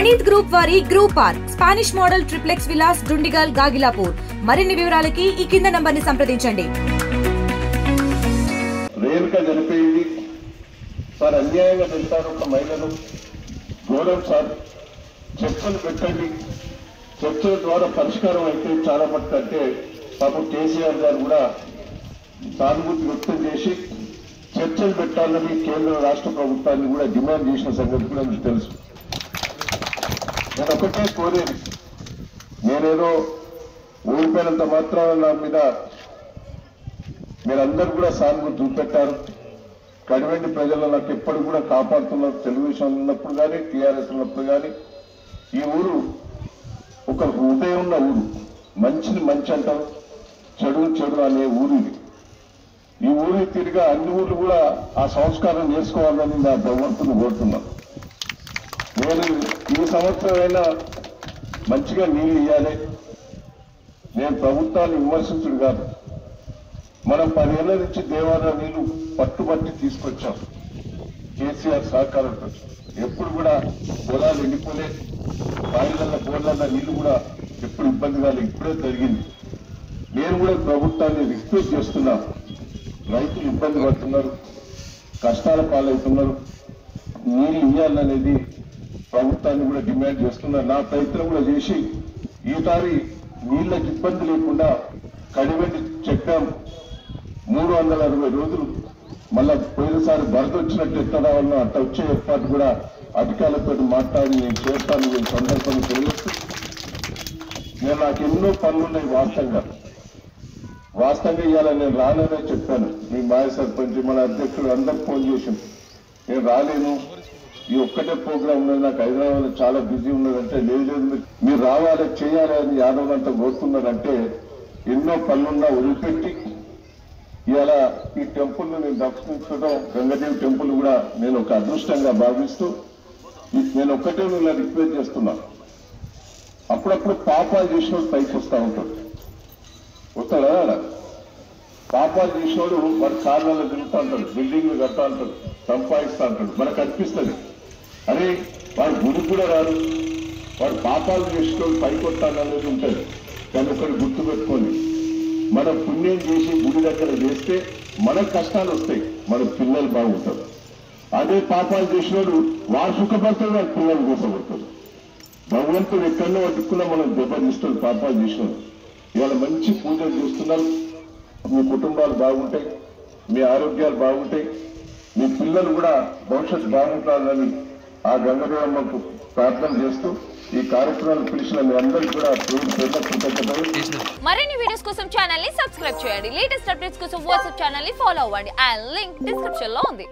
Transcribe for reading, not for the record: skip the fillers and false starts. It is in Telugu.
ప్రణీత్ గ్రూప్ వారి group park Spanish model triplex Vilas Dundigal Gagillapur. మరిన్ని వివరాలకి ఈ కింద నంబర్ని సంప్రదించండి. రేణుక చనిపోయింది సార్, అన్యాయంగా వెళ్తారు ఒక మహిళను, ఘోరం సార్, చర్చలు పెట్టండి, చర్చల ద్వారా పరిష్కారం అయితే చాలా మటుకు. అంటే పాపం కేసీఆర్ గారు కూడా సానుభూతి వ్యక్తం చేసి చర్చలు పెట్టాలని కేంద్ర రాష్ట్ర ప్రభుత్వాన్ని కూడా డిమాండ్ చేసిన సంగతి కూడా మీకు తెలుసు. నేను ఒకటే కోరేది, నేనేదో ఓడిపోయినంత మాత్రాన నా మీద మీరందరూ కూడా సానుభూతి చూపెట్టారు. కడివెండి ప్రజలను నాకు ఎప్పుడు కూడా కాపాడుతున్నారు. తెలుగుదేశం ఉన్నప్పుడు కానీ టీఆర్ఎస్ ఉన్నప్పుడు కానీ ఈ ఊరు ఒక హృదయం ఉన్న ఊరు, మంచిని మంచి అంటారు, చెడు చెడు అనే ఊరు ఇది. ఈ ఊరి తిరిగా అన్ని ఊర్లు కూడా ఆ సంస్కారం చేసుకోవాలని నా భగవంతుని కోరుతున్నాను. నేను ఈ సంవత్సరం అయినా మంచిగా నీళ్లు ఇవ్వాలి. నేను ప్రభుత్వాన్ని విమర్శించుడు కాదు, మనం 10 ఏళ్ల నుంచి దేవాలయ నీళ్లు పట్టుబట్టి తీసుకొచ్చాం కేసీఆర్ సహకారంతో. ఎప్పుడు కూడా పొలాలు ఎండిపోలే, బాయిలల్లో బోర్లల్లో నీళ్లు కూడా ఎప్పుడు ఇబ్బంది కాలేదు, ఇప్పుడే జరిగింది. నేను కూడా ప్రభుత్వాన్ని రిక్వెస్ట్ చేస్తున్నా, రైతులు ఇబ్బంది పడుతున్నారు, కష్టాల పాలవుతున్నారు, నీళ్లు ఇవ్వాలనేది ప్రభుత్వాన్ని కూడా డిమాండ్ చేస్తున్నా. నా ప్రయత్నం కూడా చేసి ఈసారి నీళ్లకు ఇబ్బంది లేకుండా కడివెండి చెక్కాం 360 రోజులు మళ్ళా పోయినసారి వరద వచ్చినట్టు ఎట్లా రావాలన్నా అట్ట వచ్చే ఏర్పాటు కూడా అధికారులతో మాట్లాడి నేను చేస్తాను. నేను సందర్భంగా తెలియస్తూ నాకు ఎన్నో పనులున్నాయి. వాస్తవంగా ఇవ్వాలని నేను రాననే చెప్పాను. మీ మాయ సర్పంచ్ మన అధ్యక్షుడు అందరికి ఫోన్ చేసింది, నేను రాలేను, ఈ ఒక్కటే ప్రోగ్రామ్ ఉన్నది, నాకు హైదరాబాద్ చాలా బిజీ ఉన్నదంటే, లేదు మీరు రావాలి చేయాలి అని యాదవ్ అంతా కోరుతున్నారంటే ఎన్నో పనులున్నా వదిలిపెట్టి ఇవాళ ఈ టెంపుల్ నేను దర్శించడం, గంగదేవి టెంపుల్ కూడా నేను ఒక అదృష్టంగా భావిస్తూ నేను ఒక్కటే ఇలా రిక్వెస్ట్ చేస్తున్నా. అప్పుడప్పుడు పాపాలు చేసిన పైకి వస్తూ ఉంటాడు, వస్తాడా? పాపాలు చేసినోడు వాడు కార్లలో తిరుగుతూ ఉంటాడు, బిల్డింగ్లు కడతా ఉంటాడు, సంపాదిస్తూ ఉంటాడు. మనకు అనిపిస్తుంది అరే వాడు గుడి కూడా రాదు, వాడు పాపాలు చేసినోడు పైకి వస్తాడనేది ఉంటుంది. కానీ ఒకటి గుర్తుపెట్టుకోండి, మనం పుణ్యం చేసి గుడి దగ్గర చేస్తే మనకు కష్టాలు వస్తాయి, మన పిల్లలు బాగుంటారు. అదే పాపాలు చేసినోడు వాడు సుఖపడతాడు, వాడి పిల్లలు కోసపడతాడు. భగవంతుడు ఎక్కడో అతుక్కున్నా మనం దెబ్బతీస్తాడు పాపాలు చేసినోడు. ఇవాళ మంచి పూజలు చేస్తున్నారు, మీ కుటుంబాలు బాగుంటాయి, మీ ఆరోగ్యాలు బాగుంటాయి, మీ పిల్లలు కూడా భవిష్యత్తు బాగుంటారని ఆ గంగదేవమ్మకు ప్రార్థన చేస్తూ ఈ కార్యక్రమాలు పిలిచిన మీ అందరికీ కూడా కృతజ్ఞతలు. మరిన్ని వీడియోస్ కోసం ఛానల్ ని సబ్స్క్రైబ్ చేయండి. లేటెస్ట్ అప్డేట్స్ కోసం వాట్సాప్ ఛానల్ ని ఫాలో అవ్వండి. ఆ లింక్ డిస్క్రిప్షన్ లో ఉంది.